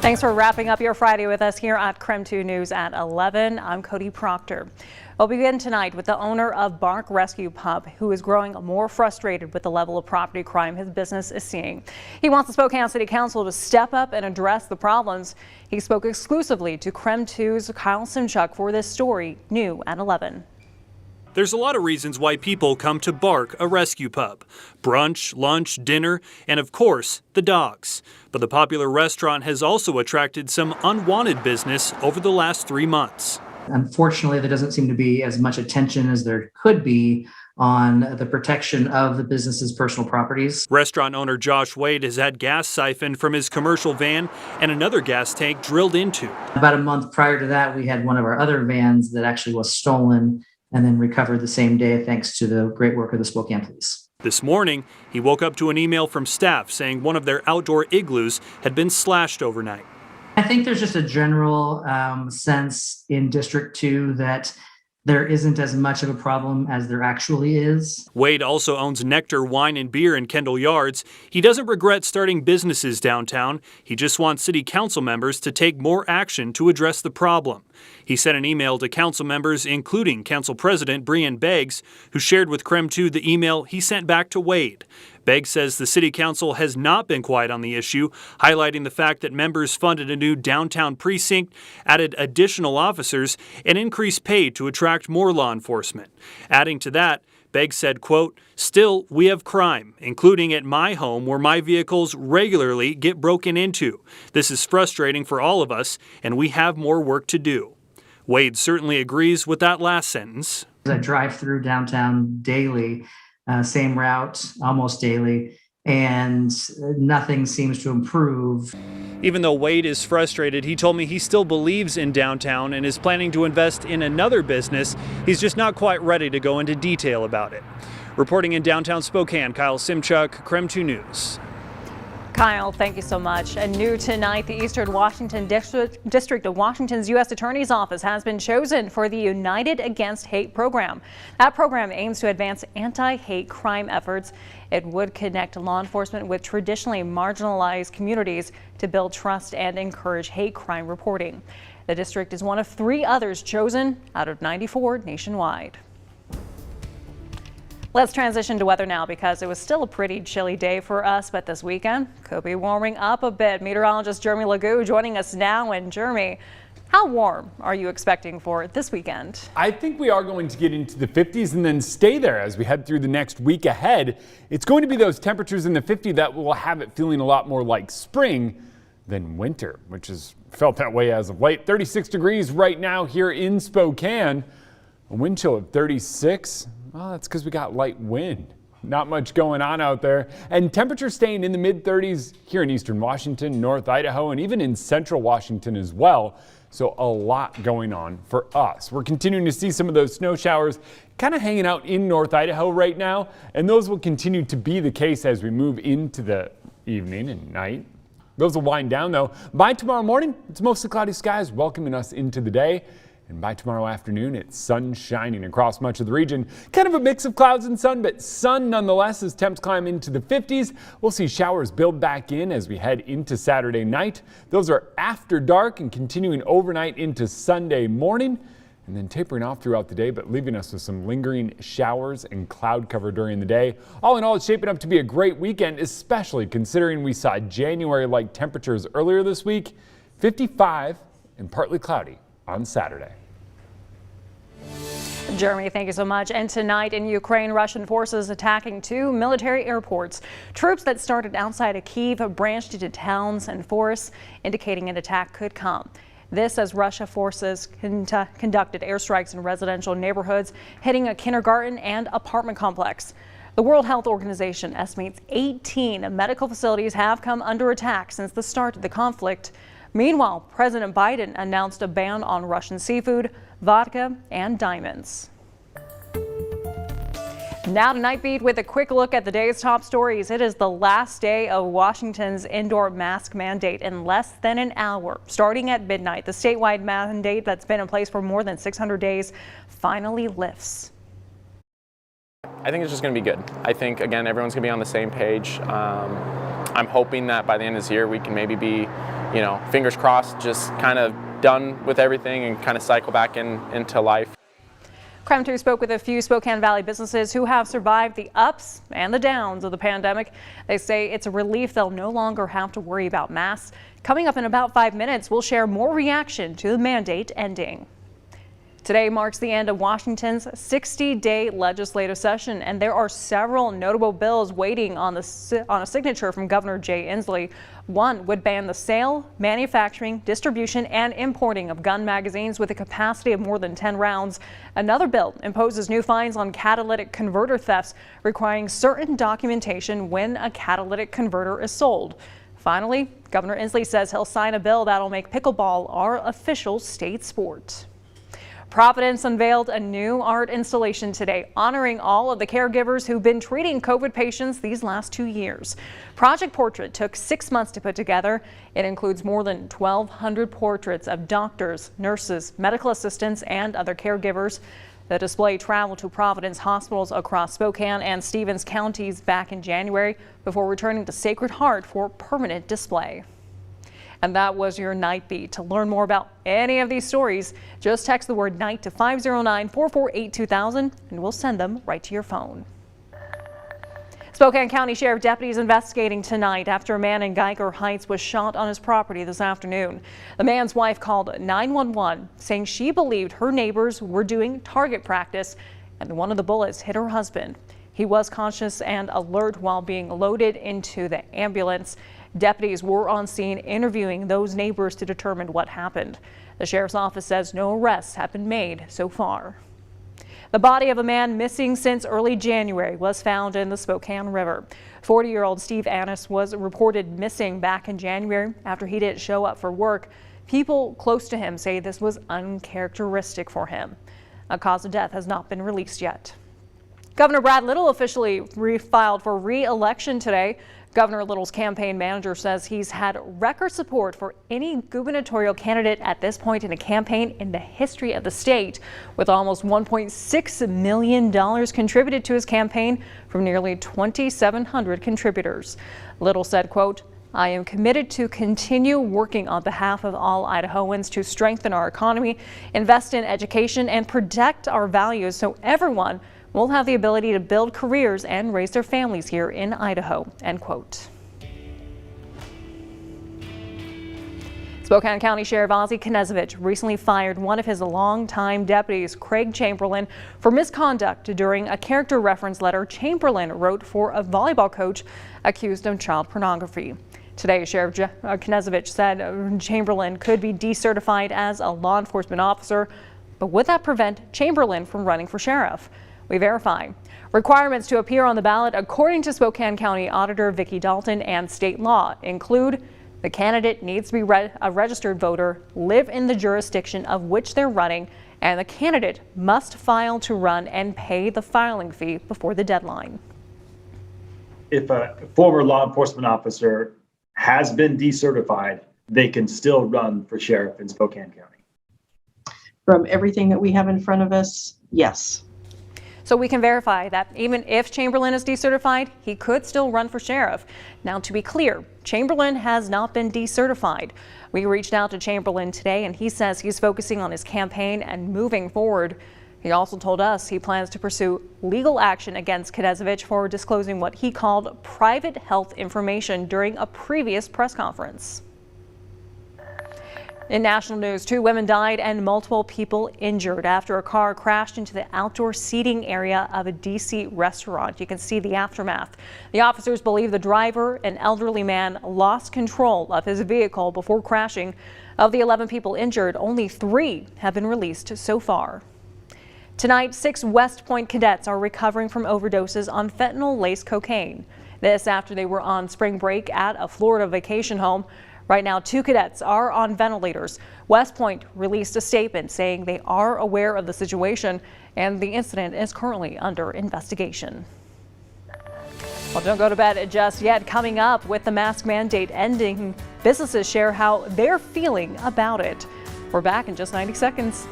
Thanks for wrapping up your Friday with us here at KREM 2 News at 11. I'm Cody Proctor. We'll begin tonight with the owner of Bark Rescue Pup, who is growing more frustrated with the level of property crime his business is seeing. He wants the Spokane City Council to step up and address the problems. He spoke exclusively to KREM 2's Kyle Simchuk for this story, new at 11. There's a lot of reasons why people come to Bark, a rescue pup. Brunch, lunch, dinner, and of course, the dogs. But the popular restaurant has also attracted some unwanted business over the last 3 months. Unfortunately, there doesn't seem to be as much attention as there could be on the protection of the business's personal properties. Restaurant owner Josh Wade has had gas siphoned from his commercial van and another gas tank drilled into. About a month prior to that, we had one of our other vans that actually was stolen and then recovered the same day thanks to the great work of the Spokane police. This morning, he woke up to an email from staff saying one of their outdoor igloos had been slashed overnight. I think there's just a general sense in District 2 that there isn't as much of a problem as there actually is. Wade also owns Nectar Wine and Beer in Kendall Yards. He doesn't regret starting businesses downtown. He just wants city council members to take more action to address the problem. He sent an email to council members, including Council President Brian Beggs, who shared with KREM 2 the email he sent back to Wade. Beggs says the city council has not been quiet on the issue, highlighting the fact that members funded a new downtown precinct, added additional officers, and increased pay to attract more law enforcement. Adding to that, Beggs said, quote, "Still, we have crime, including at my home where my vehicles regularly get broken into. This is frustrating for all of us, and we have more work to do." Wade certainly agrees with that last sentence. I drive through downtown daily, same route almost daily, and nothing seems to improve. Even though Wade is frustrated, he told me he still believes in downtown and is planning to invest in another business. He's just not quite ready to go into detail about it. Reporting in downtown Spokane, Kyle Simchuk, KREM 2 News. Kyle, thank you so much. And new tonight, the Eastern Washington District of Washington's U.S. Attorney's Office has been chosen for the United Against Hate program. That program aims to advance anti-hate crime efforts. It would connect law enforcement with traditionally marginalized communities to build trust and encourage hate crime reporting. The district is one of 3 others chosen out of 94 nationwide. Let's transition to weather now because it was still a pretty chilly day for us, but this weekend could be warming up a bit. Meteorologist Jeremy Legou joining us now. And Jeremy, how warm are you expecting for this weekend? I think we are going to get into the 50s and then stay there as we head through the next week ahead. It's going to be those temperatures in the 50s that will have it feeling a lot more like spring than winter, which has felt that way as of late. 36 degrees right now here in Spokane, a wind chill of 36. Well, that's because we got light wind. Not much going on out there. And temperatures staying in the mid-30s here in eastern Washington, North Idaho, and even in central Washington as well. So a lot going on for us. We're continuing to see some of those snow showers kind of hanging out in North Idaho right now. And those will continue to be the case as we move into the evening and night. Those will wind down though. By tomorrow morning, it's mostly cloudy skies welcoming us into the day. And by tomorrow afternoon, it's sun shining across much of the region. Kind of a mix of clouds and sun, but sun nonetheless as temps climb into the 50s. We'll see showers build back in as we head into Saturday night. Those are after dark and continuing overnight into Sunday morning. And then tapering off throughout the day, but leaving us with some lingering showers and cloud cover during the day. All in all, it's shaping up to be a great weekend, especially considering we saw January-like temperatures earlier this week. 55 and partly cloudy on Saturday. Jeremy, thank you so much. And tonight in Ukraine, Russian forces attacking 2 military airports. Troops that started outside of Kyiv branched into towns and forests, indicating an attack could come. This as Russia forces conducted airstrikes in residential neighborhoods, hitting a kindergarten and apartment complex. The World Health Organization estimates 18 medical facilities have come under attack since the start of the conflict. Meanwhile, President Biden announced a ban on Russian seafood, vodka, and diamonds. Now to Nightbeat with a quick look at the day's top stories. It is the last day of Washington's indoor mask mandate in less than an hour. Starting at midnight, the statewide mandate that's been in place for more than 600 days finally lifts. I think it's just going to be good. I think, again, everyone's going to be on the same page. I'm hoping that by the end of this year we can maybe be, fingers crossed, just kind of done with everything and kind of cycle back into life. KREM 2 spoke with a few Spokane Valley businesses who have survived the ups and the downs of the pandemic. They say it's a relief they'll no longer have to worry about masks. Coming up in about 5 minutes, we'll share more reaction to the mandate ending. Today marks the end of Washington's 60-day legislative session, and there are several notable bills waiting on a signature from Governor Jay Inslee. One would ban the sale, manufacturing, distribution, and importing of gun magazines with a capacity of more than 10 rounds. Another bill imposes new fines on catalytic converter thefts, requiring certain documentation when a catalytic converter is sold. Finally, Governor Inslee says he'll sign a bill that'll make pickleball our official state sport. Providence unveiled a new art installation today, honoring all of the caregivers who've been treating COVID patients these last 2 years. Project Portrait took 6 months to put together. It includes more than 1,200 portraits of doctors, nurses, medical assistants, and other caregivers. The display traveled to Providence hospitals across Spokane and Stevens counties back in January before returning to Sacred Heart for permanent display. And that was your Nightbeat. To learn more about any of these stories, just text the word night to 509-448-2000 and we'll send them right to your phone. Spokane County Sheriff deputies investigating tonight after a man in Geiger Heights was shot on his property this afternoon. The man's wife called 911 saying she believed her neighbors were doing target practice and one of the bullets hit her husband. He was conscious and alert while being loaded into the ambulance. Deputies were on scene interviewing those neighbors to determine what happened. The sheriff's office says no arrests have been made so far. The body of a man missing since early January was found in the Spokane River. 40-year-old Steve Annis was reported missing back in January after he didn't show up for work. People close to him say this was uncharacteristic for him. A cause of death has not been released yet. Governor Brad Little officially refiled for re-election today. Governor Little's campaign manager says he's had record support for any gubernatorial candidate at this point in a campaign in the history of the state, with almost $1.6 million contributed to his campaign from nearly 2,700 contributors. Little said, quote, "I am committed to continue working on behalf of all Idahoans to strengthen our economy, invest in education, and protect our values so everyone will have the ability to build careers and raise their families here in Idaho," end quote. Spokane County Sheriff Ozzie Knezevich recently fired one of his longtime deputies, Craig Chamberlain, for misconduct during a character reference letter Chamberlain wrote for a volleyball coach accused of child pornography. Today, Sheriff Knezevich said Chamberlain could be decertified as a law enforcement officer, but would that prevent Chamberlain from running for sheriff? We verify. Requirements to appear on the ballot, according to Spokane County Auditor Vicki Dalton, and state law include the candidate needs to be a registered voter, live in the jurisdiction of which they're running, and the candidate must file to run and pay the filing fee before the deadline. If a former law enforcement officer has been decertified, they can still run for sheriff in Spokane County. From everything that we have in front of us, yes. So we can verify that even if Chamberlain is decertified, he could still run for sheriff. Now, to be clear, Chamberlain has not been decertified. We reached out to Chamberlain today, and he says he's focusing on his campaign and moving forward. He also told us he plans to pursue legal action against Knezevich for disclosing what he called private health information during a previous press conference. In national news, 2 women died and multiple people injured after a car crashed into the outdoor seating area of a D.C. restaurant. You can see the aftermath. The officers believe the driver, an elderly man, lost control of his vehicle before crashing. Of the 11 people injured, only 3 have been released so far. Tonight, 6 West Point cadets are recovering from overdoses on fentanyl-laced cocaine. This after they were on spring break at a Florida vacation home. Right now, 2 cadets are on ventilators. West Point released a statement saying they are aware of the situation and the incident is currently under investigation. Well, don't go to bed just yet. Coming up, with the mask mandate ending, businesses share how they're feeling about it. We're back in just 90 seconds.